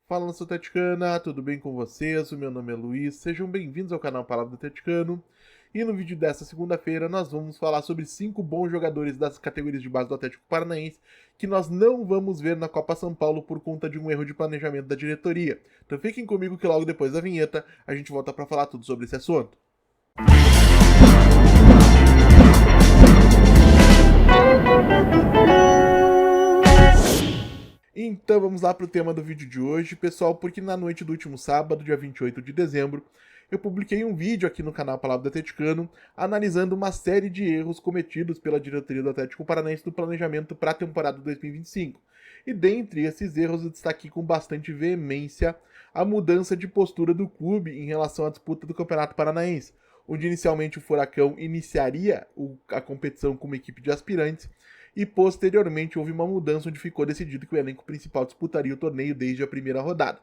Fala, nação atleticana, tudo bem com vocês? O meu nome é Luiz, sejam bem-vindos ao canal Palavra do Atleticano. E no vídeo desta segunda-feira nós vamos falar sobre 5 bons jogadores das categorias de base do Atlético Paranaense que nós não vamos ver na Copa São Paulo por conta de um erro de planejamento da diretoria. Então fiquem comigo que logo depois da vinheta a gente volta para falar tudo sobre esse assunto. Então vamos lá para o tema do vídeo de hoje, pessoal, porque na noite do último sábado, dia 28 de dezembro, eu publiquei um vídeo aqui no canal Palavra do Atleticano analisando uma série de erros cometidos pela diretoria do Atlético Paranaense no planejamento para a temporada 2025. E dentre esses erros eu destaquei com bastante veemência a mudança de postura do clube em relação à disputa do Campeonato Paranaense, onde inicialmente o Furacão iniciaria a competição como equipe de aspirantes, e posteriormente houve uma mudança onde ficou decidido que o elenco principal disputaria o torneio desde a primeira rodada.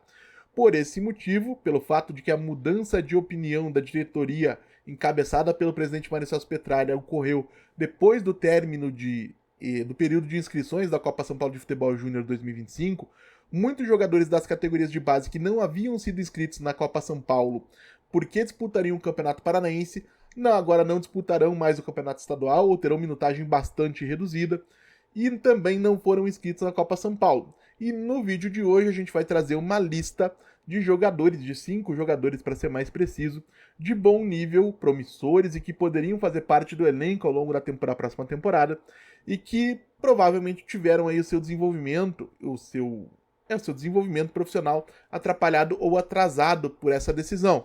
Por esse motivo, pelo fato de que a mudança de opinião da diretoria encabeçada pelo presidente Marcelo Petralha ocorreu depois do término do período de inscrições da Copa São Paulo de Futebol Júnior 2025, muitos jogadores das categorias de base que não haviam sido inscritos na Copa São Paulo porque disputariam o Campeonato Paranaense, agora não disputarão mais o Campeonato Estadual ou terão minutagem bastante reduzida e também não foram inscritos na Copa São Paulo. E no vídeo de hoje a gente vai trazer uma lista de jogadores, de 5 jogadores para ser mais preciso, de bom nível, promissores e que poderiam fazer parte do elenco ao longo da próxima temporada e que provavelmente tiveram aí o seu desenvolvimento, o seu desenvolvimento profissional atrapalhado ou atrasado por essa decisão.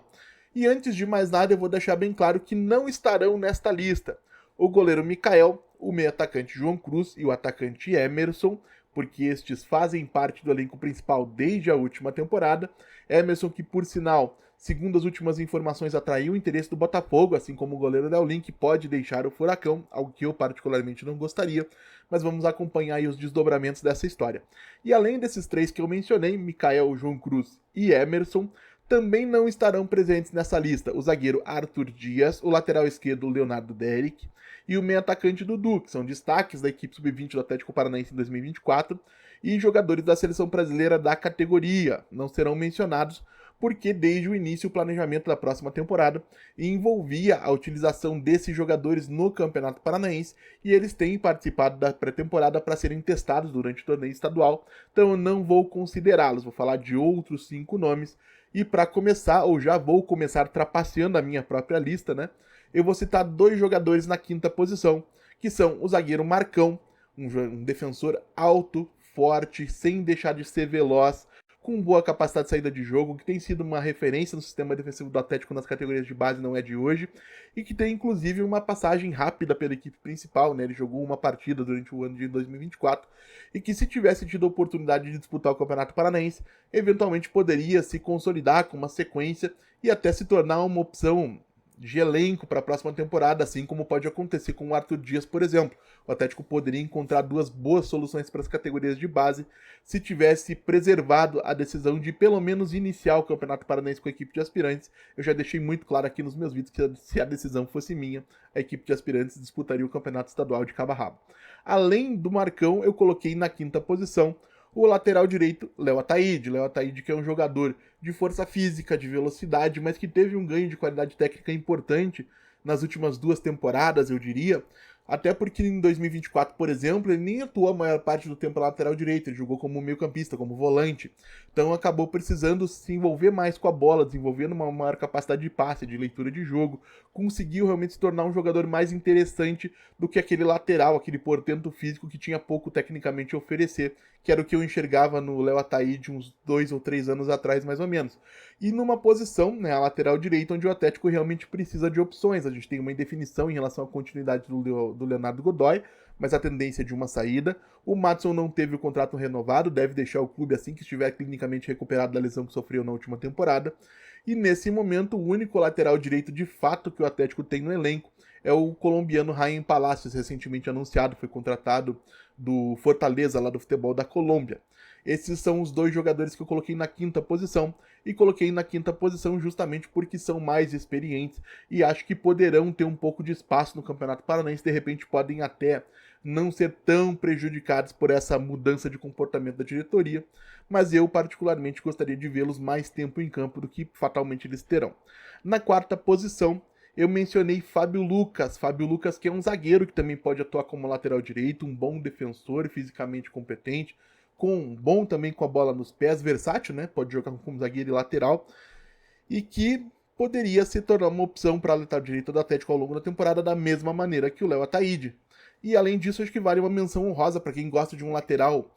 E antes de mais nada, eu vou deixar bem claro que não estarão nesta lista o goleiro Mikael, o meio-atacante João Cruz e o atacante Emerson, porque estes fazem parte do elenco principal desde a última temporada. Emerson que, por sinal, segundo as últimas informações, atraiu o interesse do Botafogo, assim como o goleiro Léo Link pode deixar o Furacão, algo que eu particularmente não gostaria, mas vamos acompanhar aí os desdobramentos dessa história. E além desses 3 que eu mencionei, Mikael, João Cruz e Emerson, também não estarão presentes nessa lista o zagueiro Arthur Dias, o lateral esquerdo Leonardo Derek e o meio-atacante Dudu, que são destaques da equipe sub-20 do Atlético Paranaense em 2024 e jogadores da seleção brasileira da categoria. Não serão mencionados porque desde o início o planejamento da próxima temporada envolvia a utilização desses jogadores no Campeonato Paranaense e eles têm participado da pré-temporada para serem testados durante o torneio estadual, então eu não vou considerá-los, vou falar de outros 5 nomes. E para começar, ou já vou começar trapaceando a minha própria lista, eu vou citar 2 jogadores na 5ª posição, que são o zagueiro Marcão, um defensor alto, forte, sem deixar de ser veloz, com boa capacidade de saída de jogo, que tem sido uma referência no sistema defensivo do Atlético nas categorias de base, não é de hoje, e que tem inclusive uma passagem rápida pela equipe principal, Ele jogou uma partida durante o ano de 2024, e que se tivesse tido a oportunidade de disputar o Campeonato Paranaense, eventualmente poderia se consolidar com uma sequência e até se tornar uma opção de elenco para a próxima temporada, assim como pode acontecer com o Arthur Dias, por exemplo. O Atlético poderia encontrar 2 boas soluções para as categorias de base se tivesse preservado a decisão de pelo menos iniciar o Campeonato Paranaense com a equipe de aspirantes. Eu já deixei muito claro aqui nos meus vídeos que se a decisão fosse minha, a equipe de aspirantes disputaria o Campeonato Estadual de cabo a rabo. Além do Marcão, eu coloquei na 5ª posição o lateral direito, Léo Ataíde. Léo Ataíde que é um jogador de força física, de velocidade, mas que teve um ganho de qualidade técnica importante nas últimas 2 temporadas, eu diria. Até porque em 2024, por exemplo, ele nem atuou a maior parte do tempo na lateral direito, ele jogou como meio-campista, como volante. Então acabou precisando se envolver mais com a bola, desenvolvendo uma maior capacidade de passe, de leitura de jogo. Conseguiu realmente se tornar um jogador mais interessante do que aquele lateral, aquele portento físico que tinha pouco tecnicamente a oferecer, que era o que eu enxergava no Léo Ataíde uns 2 ou 3 anos atrás, mais ou menos. E numa posição, a lateral direita, onde o Atlético realmente precisa de opções. A gente tem uma indefinição em relação à continuidade do Leonardo Godoy, mas a tendência é de uma saída. O Maddson não teve o contrato renovado, deve deixar o clube assim que estiver clinicamente recuperado da lesão que sofreu na última temporada. E nesse momento, o único lateral direito de fato que o Atlético tem no elenco é o colombiano Raim Palacios, recentemente anunciado, foi contratado do Fortaleza, lá do futebol da Colômbia. Esses são os 2 jogadores que eu coloquei na 5ª posição, e coloquei na 5ª posição justamente porque são mais experientes e acho que poderão ter um pouco de espaço no Campeonato Paranaense, de repente podem até não ser tão prejudicados por essa mudança de comportamento da diretoria, mas eu particularmente gostaria de vê-los mais tempo em campo do que fatalmente eles terão. Na quarta posição, eu mencionei Fábio Lucas que é um zagueiro que também pode atuar como lateral direito, um bom defensor, fisicamente competente, bom também com a bola nos pés, versátil, né? Pode jogar como zagueiro e lateral, e que poderia se tornar uma opção para a lateral direita do Atlético ao longo da temporada, da mesma maneira que o Léo Ataíde. E além disso, acho que vale uma menção honrosa para quem gosta de um lateral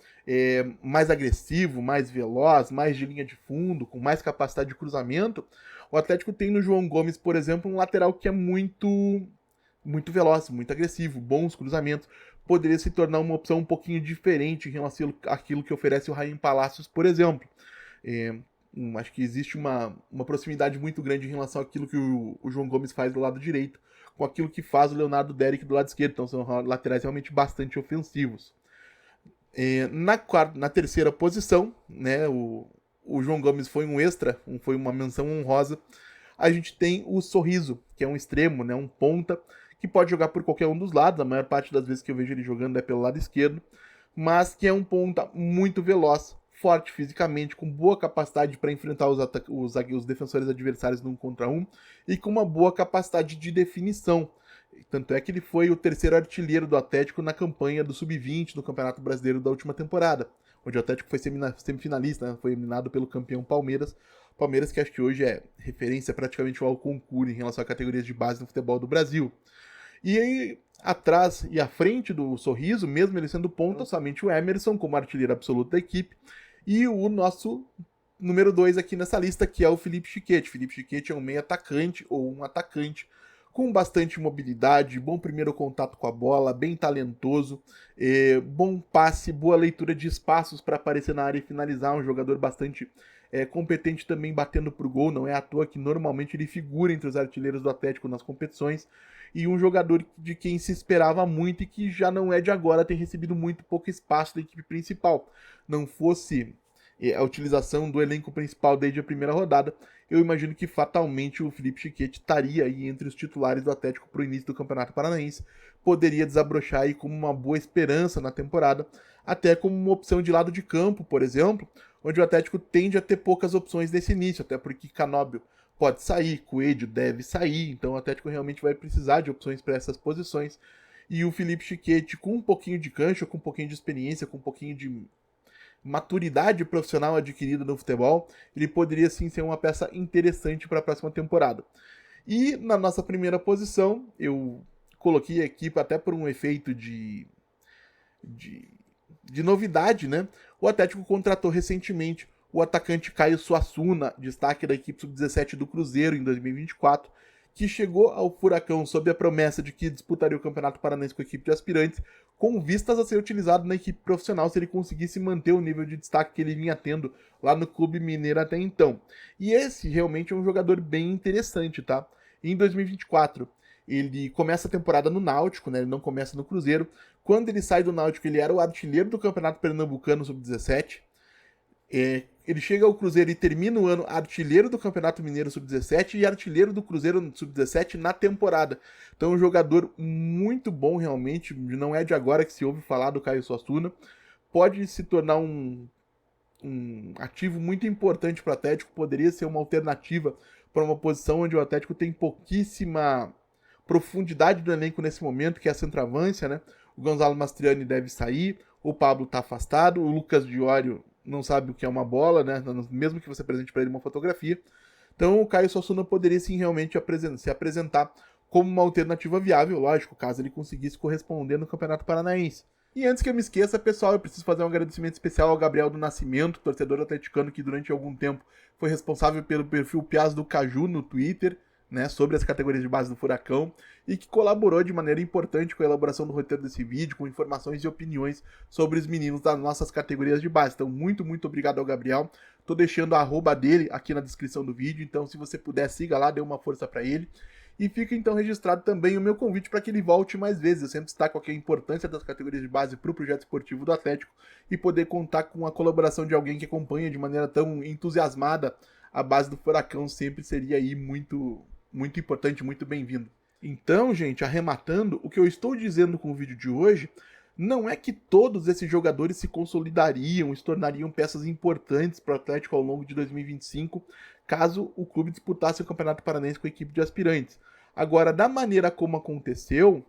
mais agressivo, mais veloz, mais de linha de fundo, com mais capacidade de cruzamento. O Atlético tem no João Gomes, por exemplo, um lateral que é muito veloz, muito agressivo, bons cruzamentos. Poderia se tornar uma opção um pouquinho diferente em relação àquilo que oferece o Raim Palácios, por exemplo. Acho que existe uma proximidade muito grande em relação àquilo que o João Gomes faz do lado direito, com aquilo que faz o Leonardo Derrick do lado esquerdo. Então são laterais realmente bastante ofensivos. Na terceira posição, né, o João Gomes foi um extra, foi uma menção honrosa. A gente tem o Sorriso, que é um extremo, né, um ponta, que pode jogar por qualquer um dos lados. A maior parte das vezes que eu vejo ele jogando é pelo lado esquerdo, mas que é um ponta muito veloz, forte fisicamente, com boa capacidade para enfrentar os defensores adversários no 1 contra 1 e com uma boa capacidade de definição. Tanto é que ele foi o terceiro artilheiro do Atlético na campanha do Sub-20 no Campeonato Brasileiro da última temporada, onde o Atlético foi semifinalista, né? Foi eliminado pelo campeão Palmeiras. Palmeiras que acho que hoje é referência praticamente ao concurso em relação a categorias de base no futebol do Brasil. E aí, atrás e à frente do Sorriso, mesmo ele sendo ponta, somente o Emerson como artilheiro absoluto da equipe, e o nosso número 2 aqui nessa lista, que é o Felipe Schiquetti. Felipe Schiquetti é um meio atacante ou um atacante com bastante mobilidade, bom primeiro contato com a bola, bem talentoso, bom passe, boa leitura de espaços para aparecer na área e finalizar, um jogador bastante competente também batendo pro gol, não é à toa que normalmente ele figura entre os artilheiros do Atlético nas competições, e um jogador de quem se esperava muito e que já não é de agora, tem recebido muito pouco espaço da equipe principal. Não fosse a utilização do elenco principal desde a primeira rodada, eu imagino que fatalmente o Felipe Schiquetti estaria aí entre os titulares do Atlético para o início do Campeonato Paranaense, poderia desabrochar aí como uma boa esperança na temporada, até como uma opção de lado de campo, por exemplo, onde o Atlético tende a ter poucas opções nesse início, até porque Canóbio pode sair, Coelho deve sair, então o Atlético realmente vai precisar de opções para essas posições, e o Felipe Schiquetti com um pouquinho de cancha, com um pouquinho de experiência, com um pouquinho de maturidade profissional adquirida no futebol, ele poderia sim ser uma peça interessante para a próxima temporada. E na nossa primeira posição, eu coloquei a equipe até por um efeito de novidade, né? O Atlético contratou recentemente o atacante Caio Suassuna, destaque da equipe sub-17 do Cruzeiro em 2024, que chegou ao Furacão sob a promessa de que disputaria o Campeonato Paranaense com a equipe de aspirantes, com vistas a ser utilizado na equipe profissional se ele conseguisse manter o nível de destaque que ele vinha tendo lá no Clube Mineiro até então. E esse realmente é um jogador bem interessante, tá? Em 2024, ele começa a temporada no Náutico, né? Ele não começa no Cruzeiro. Quando ele sai do Náutico, ele era o artilheiro do Campeonato Pernambucano Sub-17. Ele chega ao Cruzeiro e termina o ano artilheiro do Campeonato Mineiro Sub-17 e artilheiro do Cruzeiro Sub-17 na temporada. Então é um jogador muito bom realmente, não é de agora que se ouve falar do Caio Suassuna. Pode se tornar um ativo muito importante para o Atlético, poderia ser uma alternativa para uma posição onde o Atlético tem pouquíssima profundidade do elenco nesse momento, que é a centroavância, né? O Gonzalo Mastriani deve sair, o Pablo está afastado, o Lucas Diório não sabe o que é uma bola, né? Mesmo que você apresente para ele uma fotografia. Então o Caio Suassuna poderia sim realmente se apresentar como uma alternativa viável, lógico, caso ele conseguisse corresponder no Campeonato Paranaense. E antes que eu me esqueça, pessoal, eu preciso fazer um agradecimento especial ao Gabriel do Nascimento, torcedor atleticano que durante algum tempo foi responsável pelo perfil Piaz do Caju no Twitter, né, sobre as categorias de base do Furacão, e que colaborou de maneira importante com a elaboração do roteiro desse vídeo, com informações e opiniões sobre os meninos das nossas categorias de base. Então, muito obrigado ao Gabriel. Tô deixando a arroba dele aqui na descrição do vídeo, então se você puder, siga lá, dê uma força para ele. E fica então registrado também o meu convite para que ele volte mais vezes. Eu sempre destaco aqui a importância das categorias de base para o projeto esportivo do Atlético e poder contar com a colaboração de alguém que acompanha de maneira tão entusiasmada a base do Furacão sempre seria aí muito importante, muito bem-vindo. Então, gente, arrematando, o que eu estou dizendo com o vídeo de hoje Não é que todos esses jogadores se consolidariam e se tornariam peças importantes para o Atlético ao longo de 2025, caso o clube disputasse o Campeonato Paranaense com a equipe de aspirantes. Agora, da maneira como aconteceu,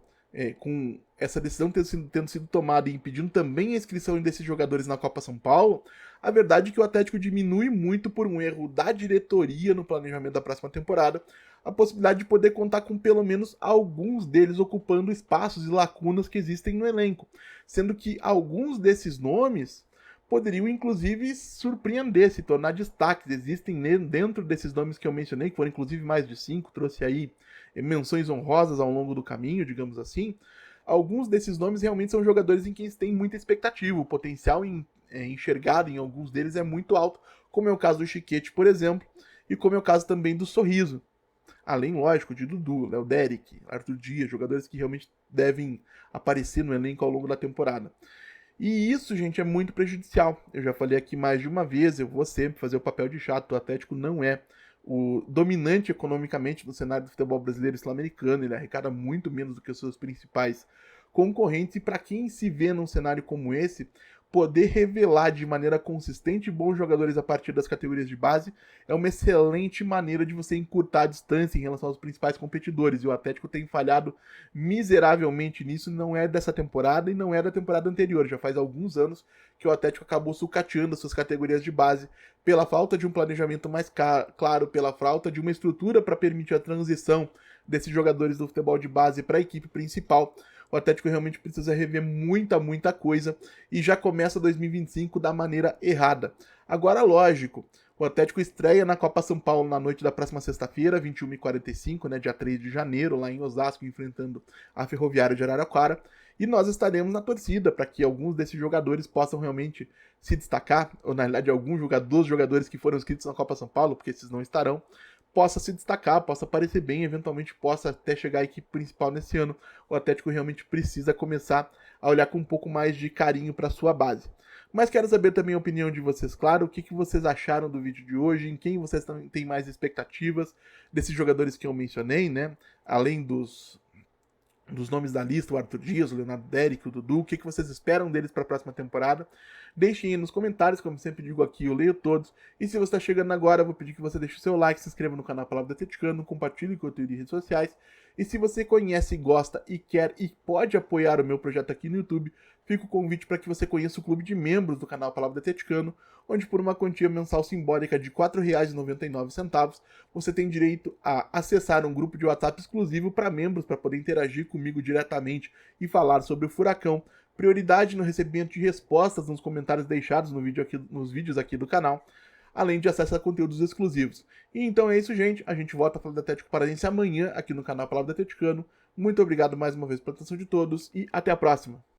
com essa decisão tendo sido tomada e impedindo também a inscrição desses jogadores na Copa São Paulo, a verdade é que o Atlético diminui muito por um erro da diretoria no planejamento da próxima temporada a possibilidade de poder contar com pelo menos alguns deles ocupando espaços e lacunas que existem no elenco, sendo que alguns desses nomes poderiam inclusive surpreender, se tornar destaques. Existem dentro desses nomes que eu mencionei, que foram inclusive mais de 5, trouxe aí menções honrosas ao longo do caminho, digamos assim. Alguns desses nomes realmente são jogadores em quem se tem muita expectativa, o potencial enxergado em alguns deles é muito alto, como é o caso do Chiquete, por exemplo, e como é o caso também do Sorriso. Além, lógico, de Dudu, Léo Derek, Arthur Dias, jogadores que realmente devem aparecer no elenco ao longo da temporada. E isso, gente, é muito prejudicial. Eu já falei aqui mais de uma vez, eu vou sempre fazer o papel de chato. O Atlético não é o dominante economicamente no cenário do futebol brasileiro e sul-americano. Ele arrecada muito menos do que os seus principais concorrentes. E para quem se vê num cenário como esse, poder revelar de maneira consistente bons jogadores a partir das categorias de base é uma excelente maneira de você encurtar a distância em relação aos principais competidores. E o Atlético tem falhado miseravelmente nisso, não é dessa temporada e não é da temporada anterior. Já faz alguns anos que o Atlético acabou sucateando as suas categorias de base pela falta de um planejamento mais claro, pela falta de uma estrutura para permitir a transição desses jogadores do futebol de base para a equipe principal. O Atlético realmente precisa rever muita coisa e já começa 2025 da maneira errada. Agora, lógico, o Atlético estreia na Copa São Paulo na noite da próxima sexta-feira, 21h45, né, dia 3 de janeiro, lá em Osasco, enfrentando a Ferroviária de Araraquara. E nós estaremos na torcida para que alguns desses jogadores possam realmente se destacar, ou na realidade alguns dos jogadores que foram inscritos na Copa São Paulo, porque esses não estarão, possa se destacar, possa aparecer bem, eventualmente possa até chegar à equipe principal nesse ano. O Atlético realmente precisa começar a olhar com um pouco mais de carinho para sua base. Mas quero saber também a opinião de vocês, claro, o que vocês acharam do vídeo de hoje, em quem vocês têm mais expectativas desses jogadores que eu mencionei, né? Além dos nomes da lista, o Arthur Dias, o Leonardo Derek, o Dudu, o que vocês esperam deles para a próxima temporada. Deixem aí nos comentários, como sempre digo aqui, eu leio todos. E se você está chegando agora, eu vou pedir que você deixe o seu like, se inscreva no canal Palavra do Atleticano, compartilhe com o conteúdo em redes sociais. E se você conhece, gosta e quer e pode apoiar o meu projeto aqui no YouTube, fica o convite para que você conheça o clube de membros do canal Palavra do Atleticano, onde por uma quantia mensal simbólica de R$ 4,99 você tem direito a acessar um grupo de WhatsApp exclusivo para membros, para poder interagir comigo diretamente e falar sobre o Furacão, prioridade no recebimento de respostas nos comentários deixados nos vídeos aqui do canal, além de acesso a conteúdos exclusivos. E então é isso, gente. A gente volta a falar do Atlético Paranaense amanhã aqui no canal Palavra do Atleticano. Muito obrigado mais uma vez pela atenção de todos e até a próxima.